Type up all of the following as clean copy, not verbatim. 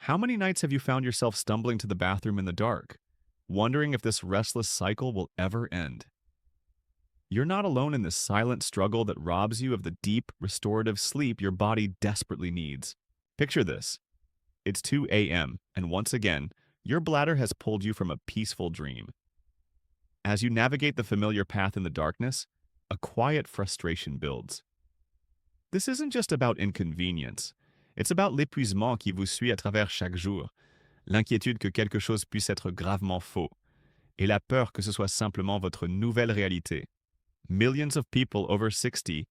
How many nights have you found yourself stumbling to the bathroom in the dark, wondering if this restless cycle will ever end? You're not alone in this silent struggle that robs you of the deep, restorative sleep your body desperately needs. Picture this. It's 2 a.m., and once again, your bladder has pulled you from a peaceful dream. As you navigate the familiar path in the darkness, a quiet frustration builds. This isn't just about inconvenience. It's about l'épuisement qui vous suit à travers chaque jour, l'inquiétude que quelque chose puisse être gravement faux, et la peur que ce soit simplement votre nouvelle réalité. Millions of people over 60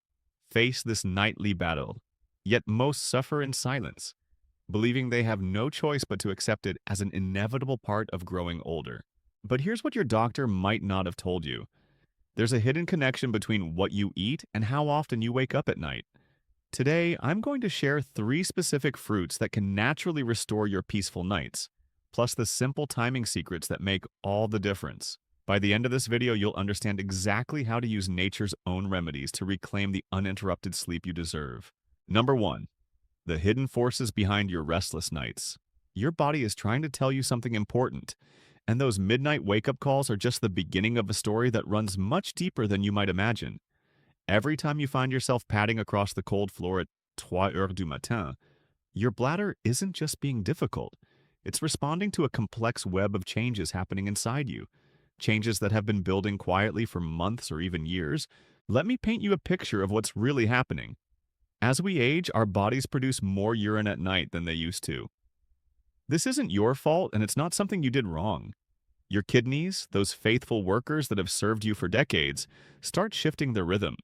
face this nightly battle, yet most suffer in silence, believing they have no choice but to accept it as an inevitable part of growing older. But here's what your doctor might not have told you. There's a hidden connection between what you eat and how often you wake up at night. Today, I'm going to share 3 specific fruits that can naturally restore your peaceful nights, plus the simple timing secrets that make all the difference. By the end of this video, you'll understand exactly how to use nature's own remedies to reclaim the uninterrupted sleep you deserve. Number 1. The hidden forces behind your restless nights. Your body is trying to tell you something important, and those midnight wake-up calls are just the beginning of a story that runs much deeper than you might imagine. Every time you find yourself padding across the cold floor at 3 heures du matin, your bladder isn't just being difficult. It's responding to a complex web of changes happening inside you, changes that have been building quietly for months or even years. Let me paint you a picture of what's really happening. As we age, our bodies produce more urine at night than they used to. This isn't your fault, and it's not something you did wrong. Your kidneys, those faithful workers that have served you for decades, start shifting their rhythm.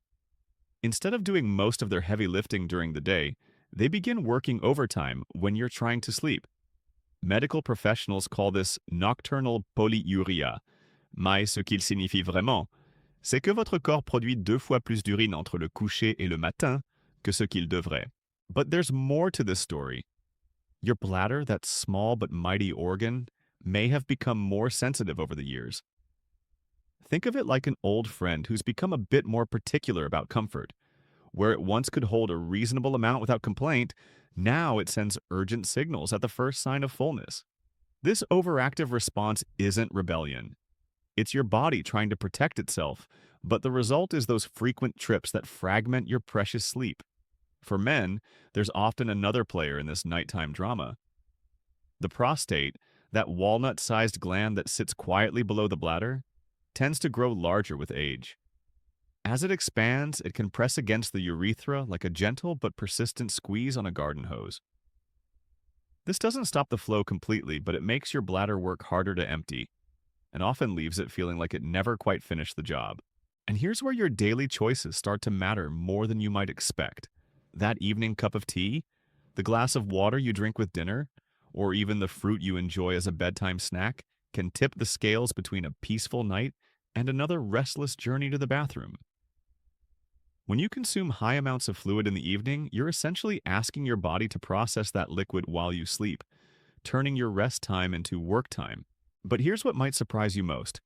Instead of doing most of their heavy lifting during the day, they begin working overtime when you're trying to sleep. Medical professionals call this nocturnal polyuria, mais ce qu'il signifie vraiment, c'est que votre corps produit 2 fois plus d'urine entre le coucher et le matin que ce qu'il devrait. But there's more to this story. Your bladder, that small but mighty organ, may have become more sensitive over the years. Think of it like an old friend who's become a bit more particular about comfort. Where it once could hold a reasonable amount without complaint, now it sends urgent signals at the first sign of fullness. This overactive response isn't rebellion. It's your body trying to protect itself, but the result is those frequent trips that fragment your precious sleep. For men, there's often another player in this nighttime drama. The prostate, that walnut-sized gland that sits quietly below the bladder, tends to grow larger with age. As it expands, it can press against the urethra like a gentle but persistent squeeze on a garden hose. This doesn't stop the flow completely, but it makes your bladder work harder to empty, and often leaves it feeling like it never quite finished the job. And here's where your daily choices start to matter more than you might expect. That evening cup of tea, the glass of water you drink with dinner, or even the fruit you enjoy as a bedtime snack can tip the scales between a peaceful night and another restless journey to the bathroom. When you consume high amounts of fluid in the evening, you're essentially asking your body to process that liquid while you sleep, turning your rest time into work time. But here's what might surprise you most.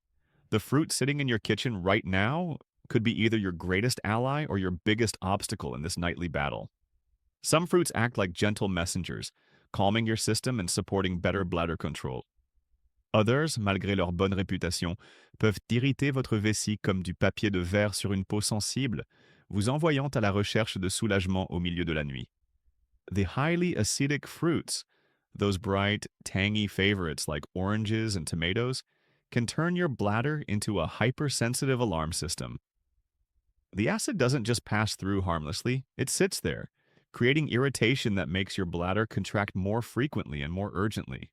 The fruit sitting in your kitchen right now could be either your greatest ally or your biggest obstacle in this nightly battle. Some fruits act like gentle messengers, calming your system and supporting better bladder control. Others, malgré leur bonne réputation, peuvent irriter votre vessie comme du papier de verre sur une peau sensible, vous envoyant à la recherche de soulagement au milieu de la nuit. The highly acidic fruits, those bright, tangy favorites like oranges and tomatoes, can turn your bladder into a hypersensitive alarm system. The acid doesn't just pass through harmlessly, it sits there, creating irritation that makes your bladder contract more frequently and more urgently.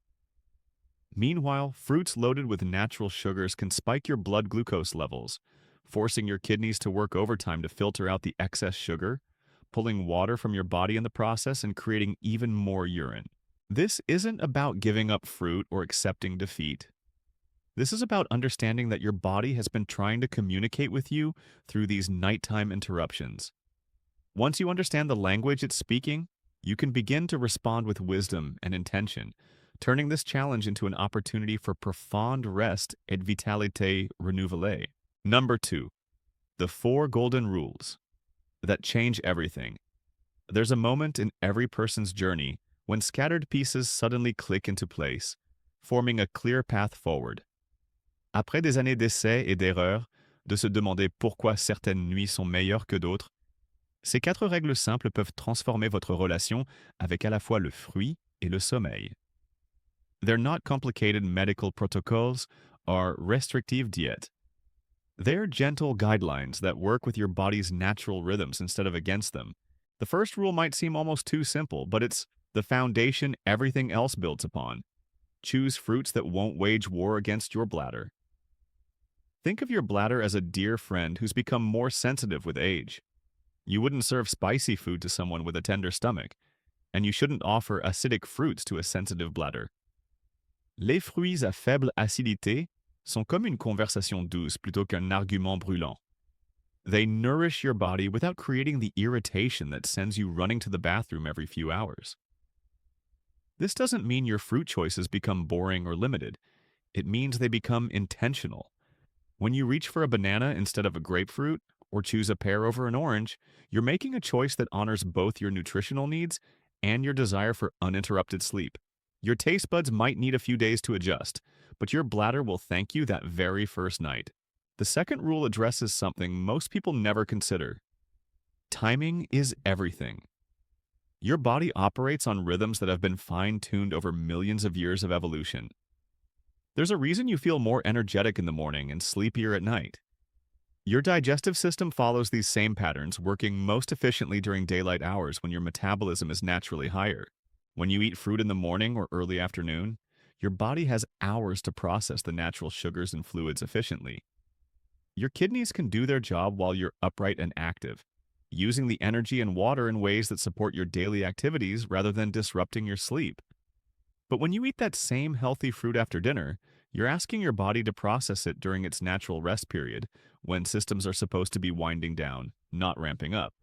Meanwhile, fruits loaded with natural sugars can spike your blood glucose levels, forcing your kidneys to work overtime to filter out the excess sugar, pulling water from your body in the process and creating even more urine. This isn't about giving up fruit or accepting defeat. This is about understanding that your body has been trying to communicate with you through these nighttime interruptions. Once you understand the language it's speaking, you can begin to respond with wisdom and intention, turning this challenge into an opportunity for profound rest et vitalité renouvelée. Number 2. The 4 golden rules that change everything. There's a moment in every person's journey when scattered pieces suddenly click into place, forming a clear path forward. Après des années d'essais et d'erreurs, de se demander pourquoi certaines nuits sont meilleures que d'autres, ces 4 règles simples peuvent transformer votre relation avec à la fois le fruit et le sommeil. They're not complicated medical protocols or restrictive diet. They're gentle guidelines that work with your body's natural rhythms instead of against them. The first rule might seem almost too simple, but it's the foundation everything else builds upon. Choose fruits that won't wage war against your bladder. Think of your bladder as a dear friend who's become more sensitive with age. You wouldn't serve spicy food to someone with a tender stomach, and you shouldn't offer acidic fruits to a sensitive bladder. Les fruits à faible acidité sont comme une conversation douce plutôt qu'un argument brûlant. They nourish your body without creating the irritation that sends you running to the bathroom every few hours. This doesn't mean your fruit choices become boring or limited. It means they become intentional. When you reach for a banana instead of a grapefruit, or choose a pear over an orange, you're making a choice that honors both your nutritional needs and your desire for uninterrupted sleep. Your taste buds might need a few days to adjust, but your bladder will thank you that very first night. The second rule addresses something most people never consider. Timing is everything. Your body operates on rhythms that have been fine-tuned over millions of years of evolution. There's a reason you feel more energetic in the morning and sleepier at night. Your digestive system follows these same patterns, working most efficiently during daylight hours when your metabolism is naturally higher. When you eat fruit in the morning or early afternoon, your body has hours to process the natural sugars and fluids efficiently. Your kidneys can do their job while you're upright and active, using the energy and water in ways that support your daily activities rather than disrupting your sleep. But when you eat that same healthy fruit after dinner, you're asking your body to process it during its natural rest period, when systems are supposed to be winding down, not ramping up.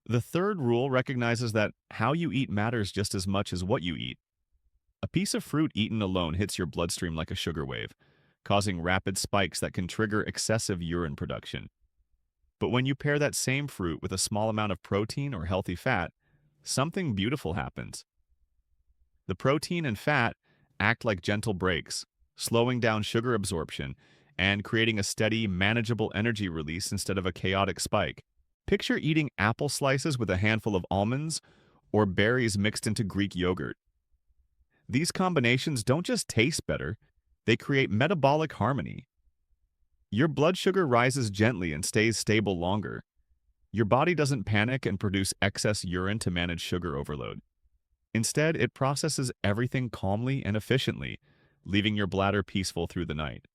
The third rule recognizes that how you eat matters just as much as what you eat. A piece of fruit eaten alone hits your bloodstream like a sugar wave, causing rapid spikes that can trigger excessive urine production. But when you pair that same fruit with a small amount of protein or healthy fat, something beautiful happens. The protein and fat act like gentle brakes, slowing down sugar absorption and creating a steady, manageable energy release instead of a chaotic spike. Picture eating apple slices with a handful of almonds or berries mixed into Greek yogurt. These combinations don't just taste better, they create metabolic harmony. Your blood sugar rises gently and stays stable longer. Your body doesn't panic and produce excess urine to manage sugar overload. Instead, it processes everything calmly and efficiently, leaving your bladder peaceful through the night.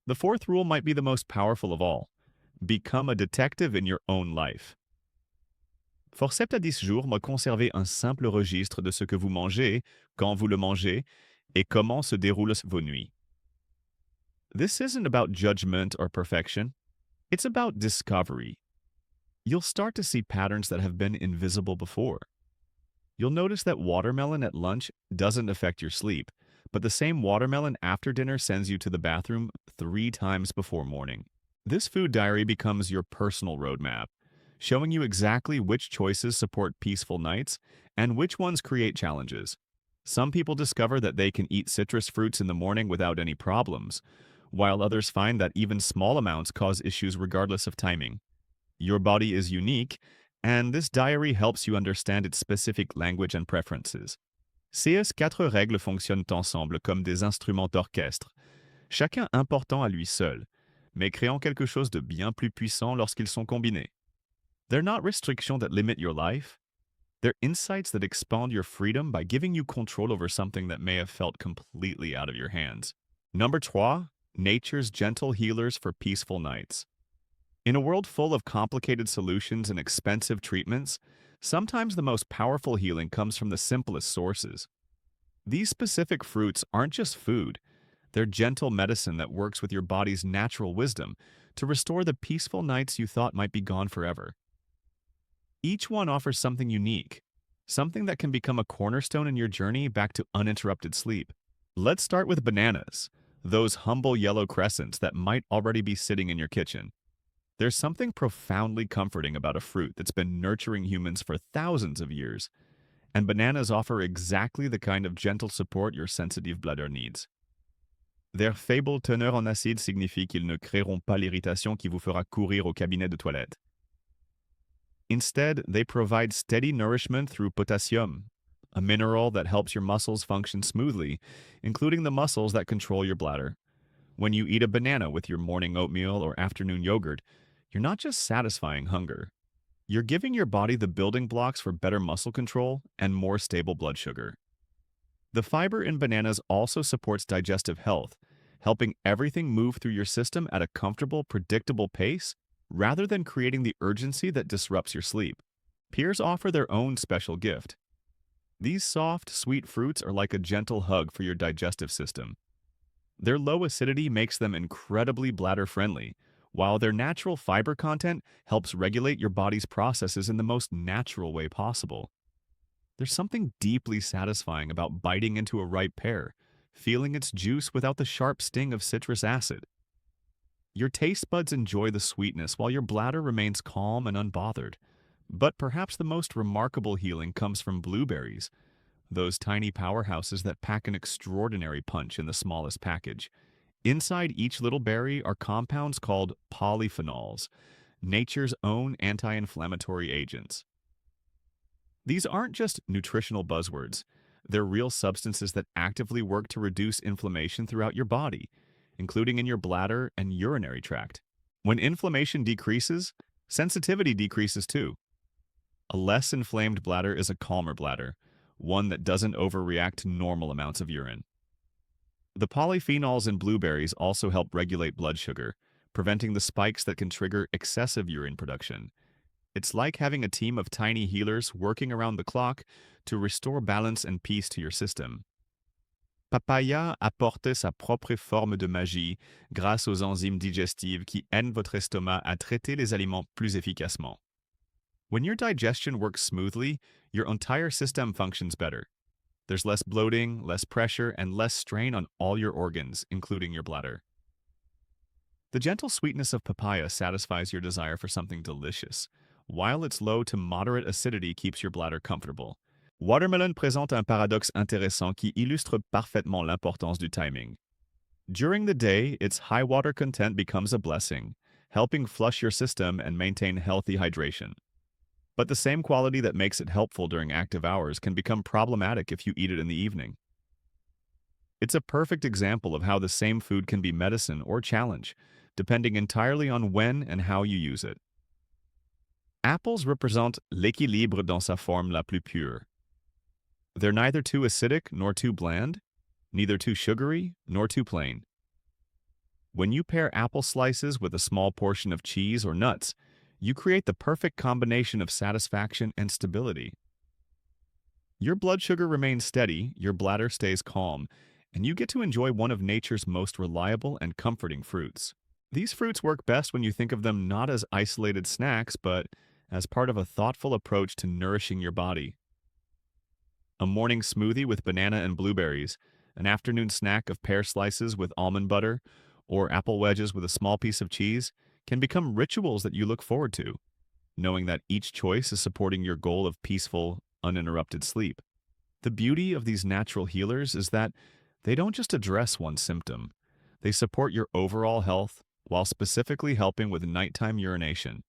The fourth rule might be the most powerful of all. Become a detective in your own life. Forceps à 10 jours m'a conservé un simple registre de ce que vous mangez, quand vous le mangez, et comment se déroulent vos nuits. This isn't about judgment or perfection. It's about discovery. You'll start to see patterns that have been invisible before. You'll notice that watermelon at lunch doesn't affect your sleep, but the same watermelon after dinner sends you to the bathroom 3 times before morning. This food diary becomes your personal roadmap, showing you exactly which choices support peaceful nights and which ones create challenges. Some people discover that they can eat citrus fruits in the morning without any problems, while others find that even small amounts cause issues regardless of timing. Your body is unique, and this diary helps you understand its specific language and preferences. Ces 4 règles fonctionnent ensemble comme des instruments d'orchestre, chacun important à lui seul, mais créant quelque chose de bien plus puissant lorsqu'ils sont combinés. They're not restrictions that limit your life. They're insights that expand your freedom by giving you control over something that may have felt completely out of your hands. Number 3, nature's gentle healers for peaceful nights. In a world full of complicated solutions and expensive treatments, sometimes the most powerful healing comes from the simplest sources. These specific fruits aren't just food. They're gentle medicine that works with your body's natural wisdom to restore the peaceful nights you thought might be gone forever. Each one offers something unique, something that can become a cornerstone in your journey back to uninterrupted sleep. Let's start with bananas, those humble yellow crescents that might already be sitting in your kitchen. There's something profoundly comforting about a fruit that's been nurturing humans for thousands of years. and bananas offer exactly the kind of gentle support your sensitive bladder needs. Their faible teneur en acide signifie qu'ils ne créeront pas l'irritation qui vous fera courir au cabinet de toilette. Instead, they provide steady nourishment through potassium, a mineral that helps your muscles function smoothly, including the muscles that control your bladder. When you eat a banana with your morning oatmeal or afternoon yogurt, you're not just satisfying hunger. You're giving your body the building blocks for better muscle control and more stable blood sugar. The fiber in bananas also supports digestive health, helping everything move through your system at a comfortable, predictable pace rather than creating the urgency that disrupts your sleep. Peers offer their own special gift. These soft, sweet fruits are like a gentle hug for your digestive system. Their low acidity makes them incredibly bladder-friendly, while their natural fiber content helps regulate your body's processes in the most natural way possible. There's something deeply satisfying about biting into a ripe pear, feeling its juice without the sharp sting of citrus acid. Your taste buds enjoy the sweetness while your bladder remains calm and unbothered. But perhaps the most remarkable healing comes from blueberries, those tiny powerhouses that pack an extraordinary punch in the smallest package. Inside each little berry are compounds called polyphenols, nature's own anti-inflammatory agents. These aren't just nutritional buzzwords. They're real substances that actively work to reduce inflammation throughout your body, including in your bladder and urinary tract. When inflammation decreases, sensitivity decreases too. A less inflamed bladder is a calmer bladder, one that doesn't overreact to normal amounts of urine. The polyphenols in blueberries also help regulate blood sugar, preventing the spikes that can trigger excessive urine production. It's like having a team of tiny healers working around the clock to restore balance and peace to your system. Papaya apporte sa propre forme de magie grâce aux enzymes digestives qui aident votre estomac à traiter les aliments plus efficacement. When your digestion works smoothly, your entire system functions better. There's less bloating, less pressure, and less strain on all your organs, including your bladder. The gentle sweetness of papaya satisfies your desire for something delicious, while its low to moderate acidity keeps your bladder comfortable. Watermelon présente un paradoxe intéressant qui illustre parfaitement l'importance du timing. During the day, its high water content becomes a blessing, helping flush your system and maintain healthy hydration. But the same quality that makes it helpful during active hours can become problematic if you eat it in the evening. It's a perfect example of how the same food can be medicine or challenge, depending entirely on when and how you use it. Apples represent l'équilibre dans sa forme la plus pure. They're neither too acidic nor too bland, neither too sugary nor too plain. When you pair apple slices with a small portion of cheese or nuts, you create the perfect combination of satisfaction and stability. Your blood sugar remains steady, your bladder stays calm, and you get to enjoy one of nature's most reliable and comforting fruits. These fruits work best when you think of them not as isolated snacks, but as part of a thoughtful approach to nourishing your body. A morning smoothie with banana and blueberries, an afternoon snack of pear slices with almond butter, or apple wedges with a small piece of cheese can become rituals that you look forward to, knowing that each choice is supporting your goal of peaceful, uninterrupted sleep. The beauty of these natural healers is that they don't just address one symptom. They support your overall health while specifically helping with nighttime urination.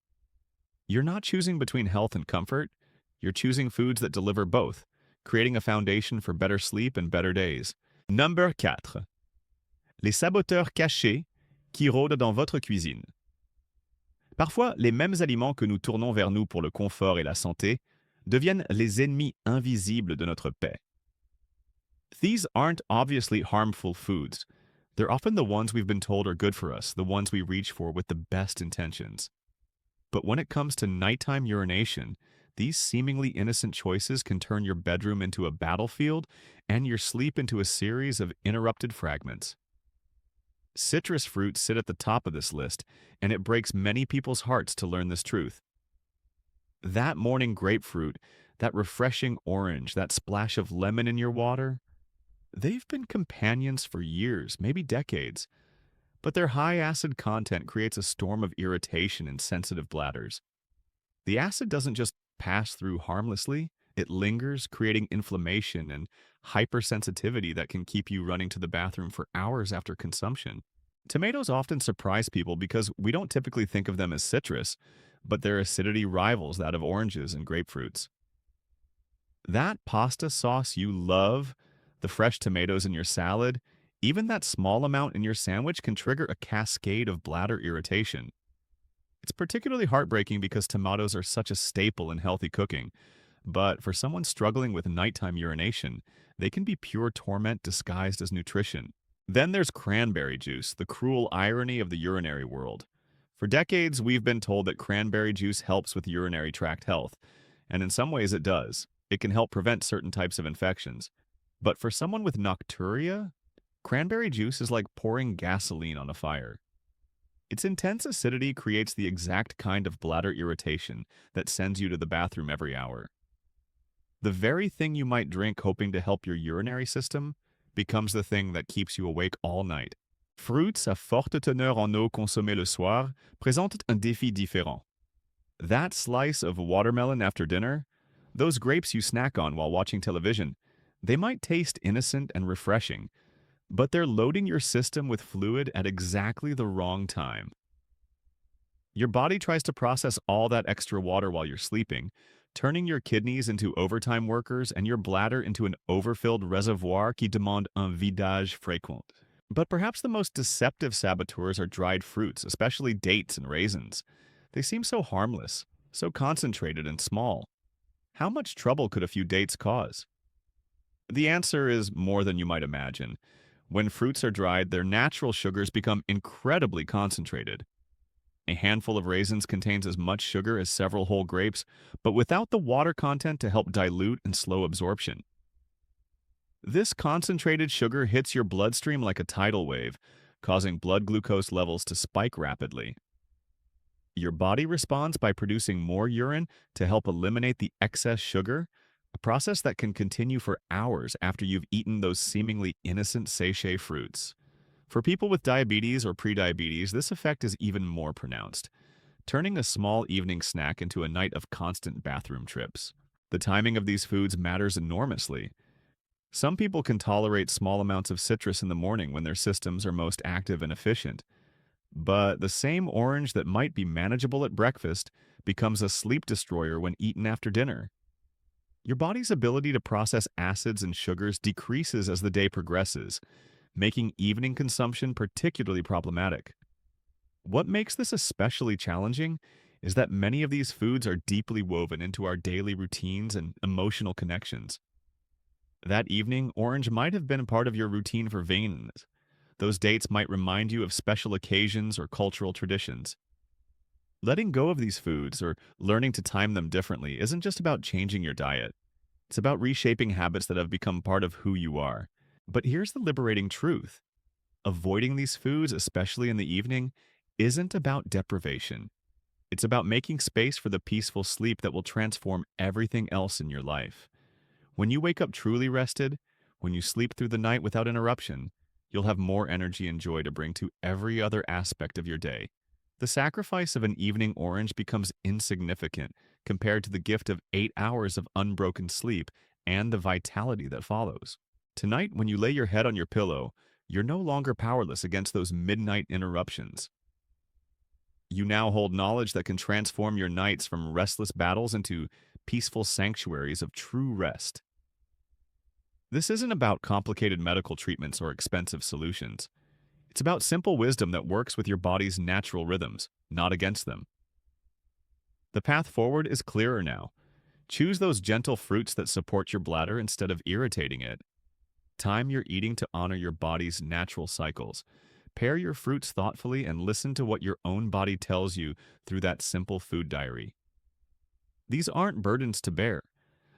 You're not choosing between health and comfort. You're choosing foods that deliver both, creating a foundation for better sleep and better days. Number 4. Les saboteurs cachés qui rôdent dans votre cuisine. Parfois, les mêmes aliments que nous tournons vers nous pour le confort et la santé deviennent les ennemis invisibles de notre paix. These aren't obviously harmful foods. They're often the ones we've been told are good for us, the ones we reach for with the best intentions. But when it comes to nighttime urination, these seemingly innocent choices can turn your bedroom into a battlefield and your sleep into a series of interrupted fragments. Citrus fruits sit at the top of this list, and it breaks many people's hearts to learn this truth. That morning grapefruit, that refreshing orange, that splash of lemon in your water, they've been companions for years, maybe decades. But their high acid content creates a storm of irritation in sensitive bladders. The acid doesn't just pass through harmlessly, It lingers, creating inflammation and hypersensitivity that can keep you running to the bathroom for hours after consumption. Tomatoes often surprise people because we don't typically think of them as citrus, but their acidity rivals that of oranges and grapefruits. That pasta sauce you love, the fresh tomatoes in your salad, even that small amount in your sandwich can trigger a cascade of bladder irritation. It's particularly heartbreaking because tomatoes are such a staple in healthy cooking, but for someone struggling with nighttime urination, they can be pure torment disguised as nutrition. Then there's cranberry juice, the cruel irony of the urinary world. For decades, we've been told that cranberry juice helps with urinary tract health, and in some ways it does. It can help prevent certain types of infections. But for someone with nocturia, cranberry juice is like pouring gasoline on a fire. Its intense acidity creates the exact kind of bladder irritation that sends you to the bathroom every hour. The very thing you might drink hoping to help your urinary system becomes the thing that keeps you awake all night. Fruits à forte teneur en eau consommés le soir présentent un défi différent. That slice of watermelon after dinner, those grapes you snack on while watching television, they might taste innocent and refreshing, but they're loading your system with fluid at exactly the wrong time. Your body tries to process all that extra water while you're sleeping, turning your kidneys into overtime workers and your bladder into an overfilled reservoir qui demande un vidage fréquent. But perhaps the most deceptive saboteurs are dried fruits, especially dates and raisins. They seem so harmless, so concentrated and small. How much trouble could a few dates cause? The answer is more than you might imagine. When fruits are dried, their natural sugars become incredibly concentrated. A handful of raisins contains as much sugar as several whole grapes, but without the water content to help dilute and slow absorption. This concentrated sugar hits your bloodstream like a tidal wave, causing blood glucose levels to spike rapidly. Your body responds by producing more urine to help eliminate the excess sugar, a process that can continue for hours after you've eaten those seemingly innocent sachet fruits. For people with diabetes or prediabetes, this effect is even more pronounced, turning a small evening snack into a night of constant bathroom trips. The timing of these foods matters enormously. Some people can tolerate small amounts of citrus in the morning when their systems are most active and efficient. But the same orange that might be manageable at breakfast becomes a sleep destroyer when eaten after dinner. Your body's ability to process acids and sugars decreases as the day progresses, making evening consumption particularly problematic. What makes this especially challenging is that many of these foods are deeply woven into our daily routines and emotional connections. That evening, orange might have been a part of your routine for veins. Those dates might remind you of special occasions or cultural traditions. Letting go of these foods or learning to time them differently isn't just about changing your diet. It's about reshaping habits that have become part of who you are. But here's the liberating truth. Avoiding these foods, especially in the evening, isn't about deprivation. It's about making space for the peaceful sleep that will transform everything else in your life. When you wake up truly rested, when you sleep through the night without interruption, you'll have more energy and joy to bring to every other aspect of your day. The sacrifice of an evening orange becomes insignificant compared to the gift of 8 hours of unbroken sleep and the vitality that follows. Tonight, when you lay your head on your pillow, you're no longer powerless against those midnight interruptions. You now hold knowledge that can transform your nights from restless battles into peaceful sanctuaries of true rest. This isn't about complicated medical treatments or expensive solutions. It's about simple wisdom that works with your body's natural rhythms, not against them. The path forward is clearer now. Choose those gentle fruits that support your bladder instead of irritating it. Time your eating to honor your body's natural cycles. Pair your fruits thoughtfully and listen to what your own body tells you through that simple food diary. These aren't burdens to bear.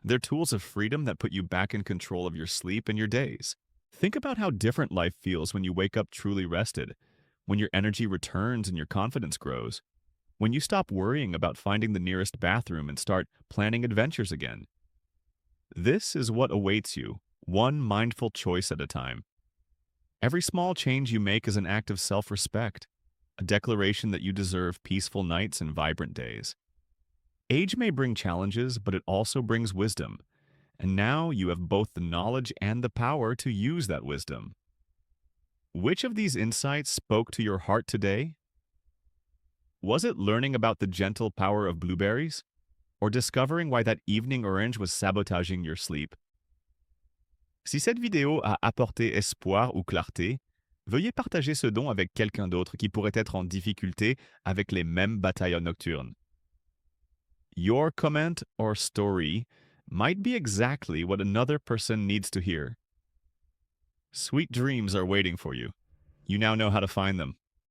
They're tools of freedom that put you back in control of your sleep and your days. Think about how different life feels when you wake up truly rested, when your energy returns and your confidence grows, when you stop worrying about finding the nearest bathroom and start planning adventures again. This is what awaits you, one mindful choice at a time. Every small change you make is an act of self-respect, a declaration that you deserve peaceful nights and vibrant days. Age may bring challenges, but it also brings wisdom. and now you have both the knowledge and the power to use that wisdom. Which of these insights spoke to your heart today? Was it learning about the gentle power of blueberries? Or discovering why that evening orange was sabotaging your sleep? Si cette vidéo a apporté espoir ou clarté, veuillez partager ce don avec quelqu'un d'autre qui pourrait être en difficulté avec les mêmes batailles nocturnes. Your comment or story might be exactly what another person needs to hear. Sweet dreams are waiting for you. You now know how to find them.